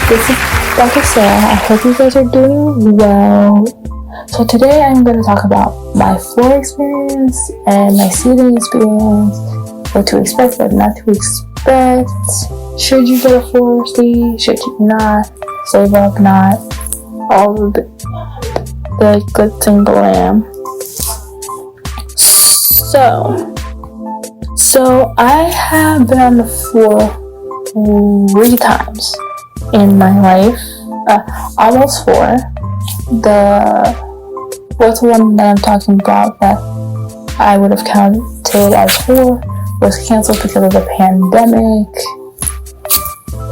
This is Dr. Sarah. I hope you guys are doing well. So today I'm going to talk about my floor experience and my seating experience, what to expect, what not to expect. Should you get a floor seat? Should you not? Save up, not? All of the glitz and glam. So I have been on the floor 3 times in my life, almost 4. The fourth one that I'm talking about that I would have counted as 4 was canceled because of the pandemic.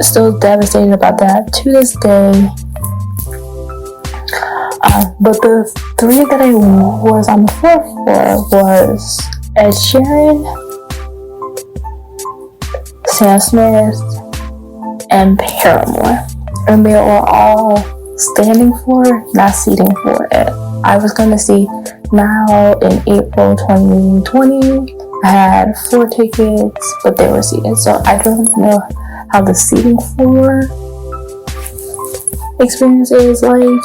Still devastated about that to this day. But the 3 that I was on the floor for was Ed Sheeran, Sam Smith, and Paramore. And they were all standing floor, not seating floor. I was going to see now in April 2020. I had 4 tickets, but they were seated. So I don't know how the seating floor experience is like.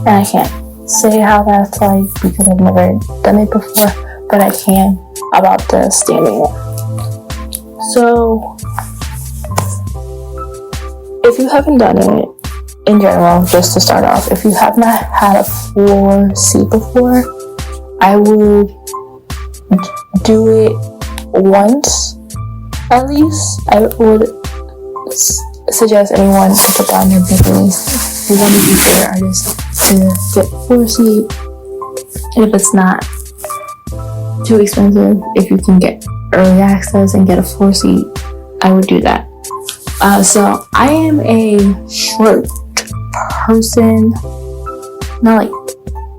And I can't say how that's like because I've never done it before. But I can about the standing one. So if you haven't done it, in general, just to start off, if you have not had a floor seat before, I would do it once at least. I would suggest anyone to put down their business. If you want to be fair artist to get floor seat, and if it's not too expensive, if you can get early access and get a floor seat, I would do that. So I am a short person, not like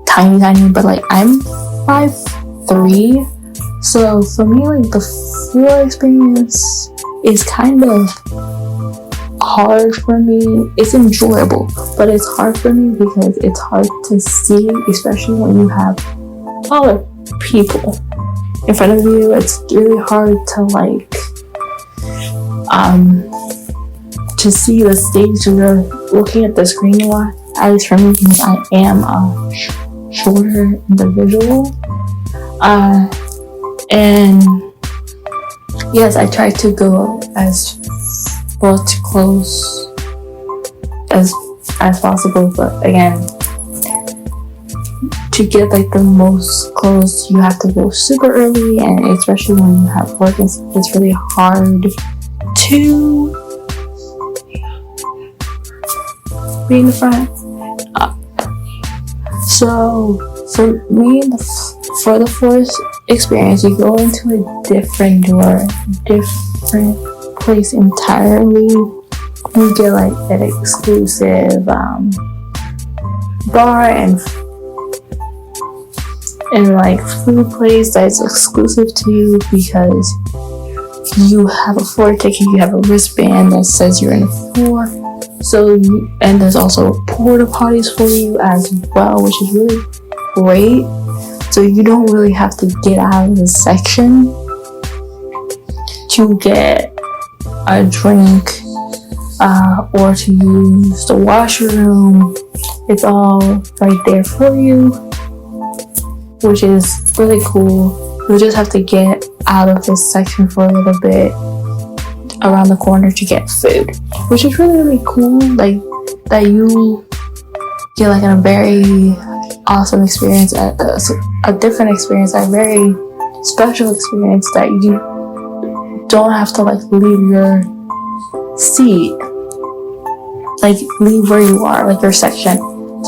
tiny, but like I'm 5'3", so for me, like the floor experience is kind of hard for me. It's enjoyable, but it's hard for me because it's hard to see, especially when you have taller people in front of you. It's really hard to like to see the stage. You're looking at the screen a lot, at least for me, because I am a shorter individual. And yes, I try to go as close as possible, but again, to get like the most close, you have to go super early, and especially when you have work, it's really hard to be in the front. So for me, for the floor experience, you go into a different door, different place entirely. You get like an exclusive bar and like food place that's exclusive to you because you have a floor ticket, you have a wristband that says you're in the floor. So and there's also porta potties for you as well, which is really great. So you don't really have to get out of the section to get a drink or to use the washroom. It's all right there for you, which is really cool. You just have to get out of this section for a little bit around the corner to get food, which is really cool. Like that you get like a very awesome experience, a different experience, a very special experience that you don't have to like leave your seat, like leave where you are, like your section,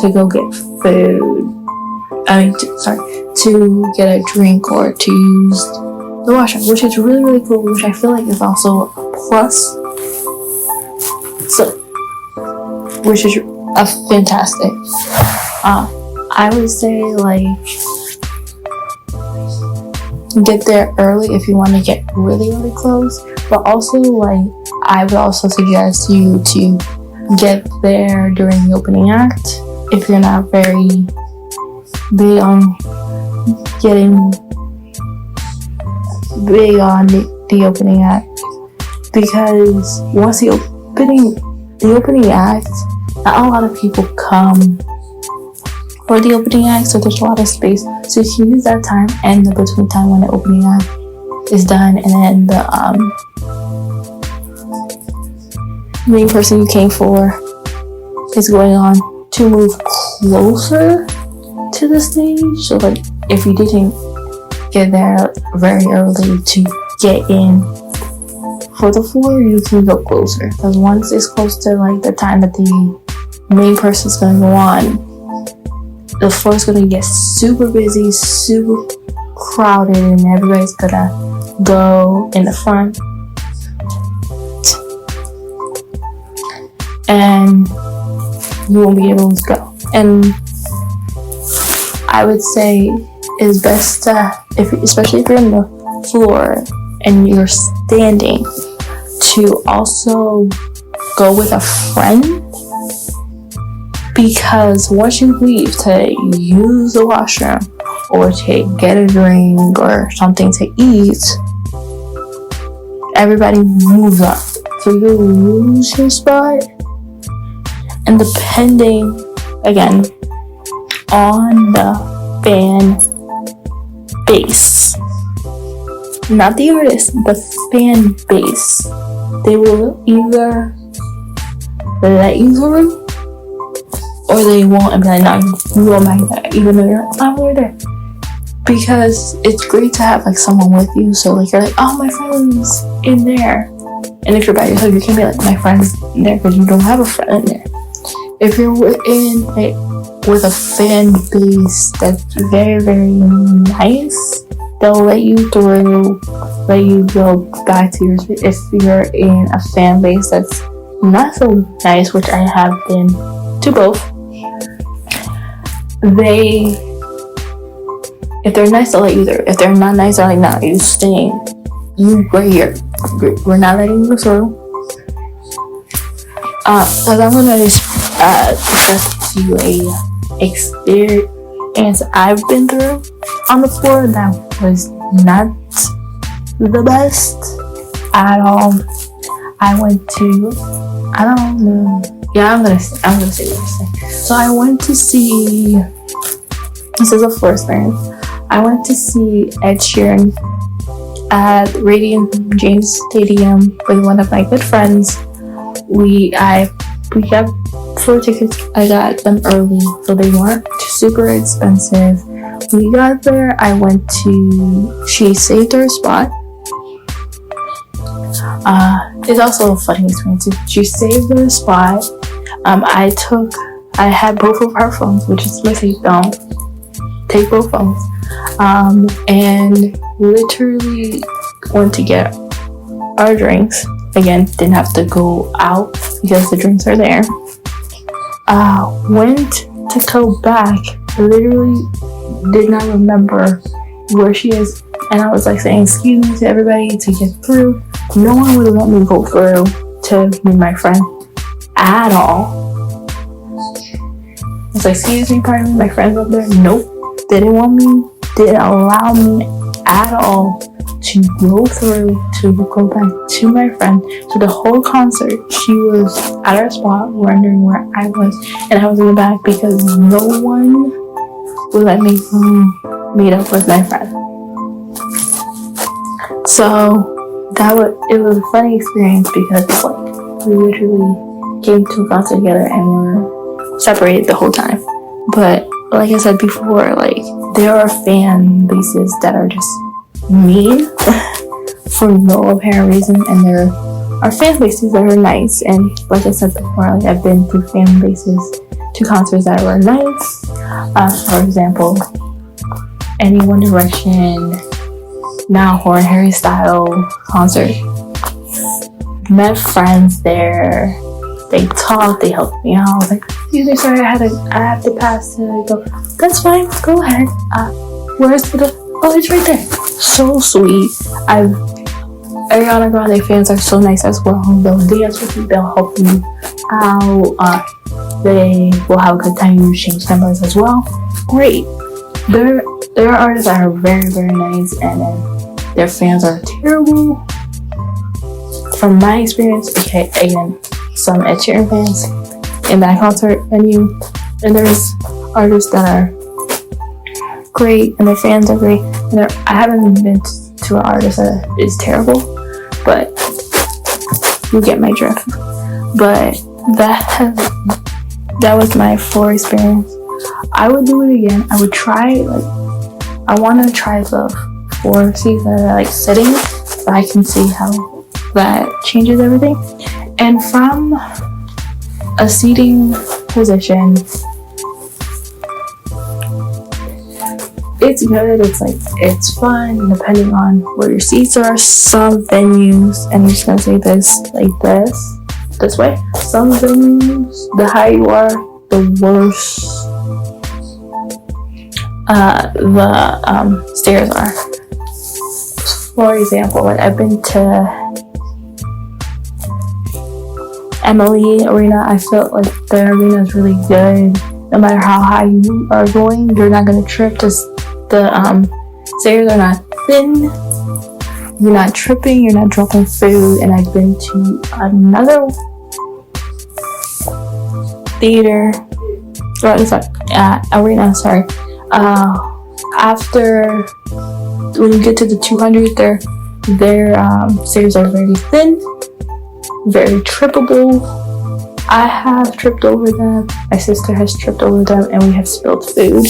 to go get food. To get a drink or to use the washroom, which is really cool, which I feel like is also a plus. So, which is a fantastic. I would say like get there early if you want to get really close, but also like I would also suggest you to get there during the opening act if you're not very big on getting big on the opening act, because once the opening the opening act, not a lot of people come for the opening act, so there's a lot of space. So you can use that time and the between time when the opening act is done, and then the main person you came for is going on to move closer to the stage. So like if you didn't get there very early to get in for the floor, you can go closer, because once it's close to like the time that the main person's gonna go on, the floor's gonna get super busy, super crowded, and everybody's gonna go in the front, and you won't be able to go. And I would say it's best to, especially if you're on the floor and you're standing, to also go with a friend, because once you leave to use the washroom or to get a drink or something to eat, everybody moves up, so you lose your spot. And depending again on the fan base, not the artist, the fan base, they will either let you through or they won't, and be like, no, you won't back there, even though you're not over there. Because it's great to have like someone with you, so like you're like, oh, my friend's in there. And if you're by yourself, you can't be like, my friend's in there, because you don't have a friend in there. If you're in with a fan base that's very, very nice, they'll let you through, let you go back to yours. If you're in a fan base that's not so nice, which I have been to both, if they're nice, they'll let you through. If they're not nice, they're like, nah, you staying. You right here. We're not letting you through. Because I'm gonna discuss to you a experience I've been through on the floor that was not the best at all. I went to, I don't know. Yeah, I'm gonna say what I say. So I went to see, this is a floor experience. I went to see Ed Sheeran at Radiant James Stadium with one of my good friends. We got floor tickets. I got them early, so they weren't super expensive. We got there. She saved her spot. It's also a funny experience. She saved her spot. I had both of her phones, which is my safe phone. Take both phones. And literally went to get our drinks. Again, didn't have to go out because the drinks are there. Went to go back. Literally did not remember where she is. And I was like saying excuse me to everybody to get through. No one would let me go through to meet my friend at all. I was like, excuse me, pardon me, my friend's up there. Nope. Didn't allow me at all to go through to go back to my friend. So the whole concert, she was at her spot wondering where I was, and I was in the back because no one would let me meet up with my friend. So it was a funny experience because like we literally came to a concert together and were separated the whole time. But like I said before, like there are fan bases that are just mean for no apparent reason, and there are fan bases that are nice. And like I said before, like I've been to fan bases to concerts that were nice. For example, any One Direction, Now Horn, Harry Styles concert. Met friends there. They talked, they helped me out. I was like, excuse me, sorry, I have to pass to go. That's fine, go ahead. Where's the, oh, it's right there. So sweet. Ariana Grande fans are so nice as well. They'll dance with you, they'll help you out. They will have a good time. You change numbers as well. Great. There are artists that are very, very nice, and then their fans are terrible. From my experience, okay, again, some Ed Sheeran fans in that concert venue, and there's artists that are great and their fans are great. And I haven't been to an artist that is terrible, but you get my drift. But that was my floor experience. I would do it again. I would try, I want to try the 4 seats that are sitting, so I can see how that changes everything. And from a seating position, it's good. It's fun depending on where your seats are. Some venues, and I'm just gonna say this this way. Some venues, the higher you are, the worse the stairs are. For example, I've been to Emily Arena. I felt like the arena is really good. No matter how high you are going, you're not gonna trip. Just the stairs are not thin. You're not tripping. You're not dropping food. And I've been to another theater. Arena. Sorry. After when you get to the 200, their stairs are very thin, very trippable. I have tripped over them. My sister has tripped over them, and we have spilled food.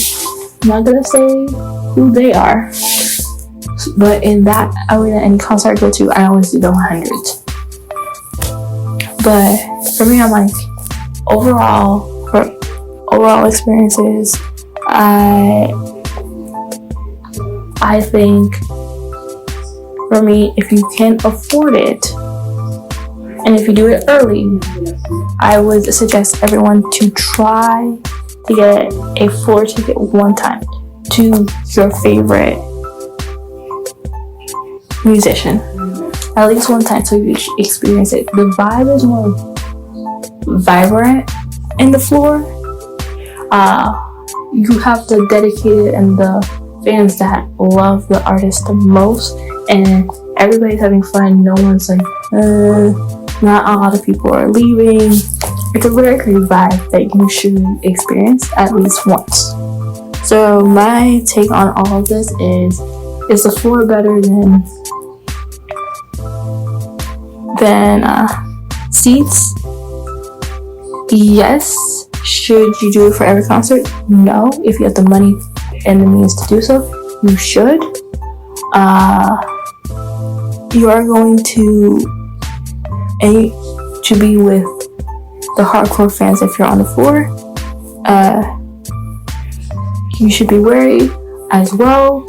I'm not gonna say who they are, but in that arena, any concert I go to, I always do the 100s. But for me, I'm overall experiences, I think for me, if you can afford it, and if you do it early, I would suggest everyone to try to get a floor ticket one time to your favorite musician. At least one time, so you experience it. The vibe is more vibrant in the floor. You have the dedicated and the fans that love the artist the most, and everybody's having fun. No one's not a lot of people are leaving. It's a very great vibe that you should experience at least once. So my take on all of this is the floor better than seats? Yes. Should you do it for every concert? No. If you have the money and the means to do so, you should. You are going to be with the hardcore fans if you're on the floor. You should be wary as well,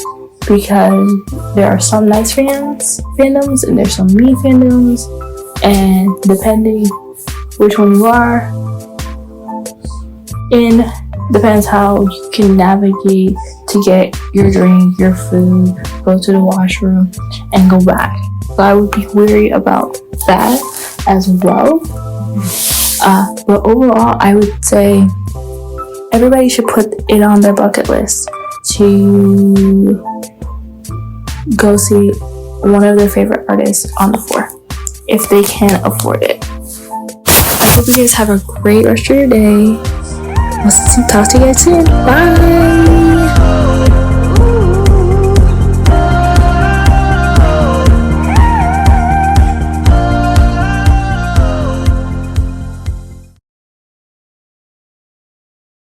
because there are some nice fandoms and there's some mean fandoms, and depending which one you are in, depends how you can navigate to get your drink, your food, go to the washroom, and go back. So I would be wary about that as well. But overall, I would say everybody should put it on their bucket list to go see one of their favorite artists on the floor if they can afford it. I hope you guys have a great rest of your day. I'll talk to you guys soon. Bye!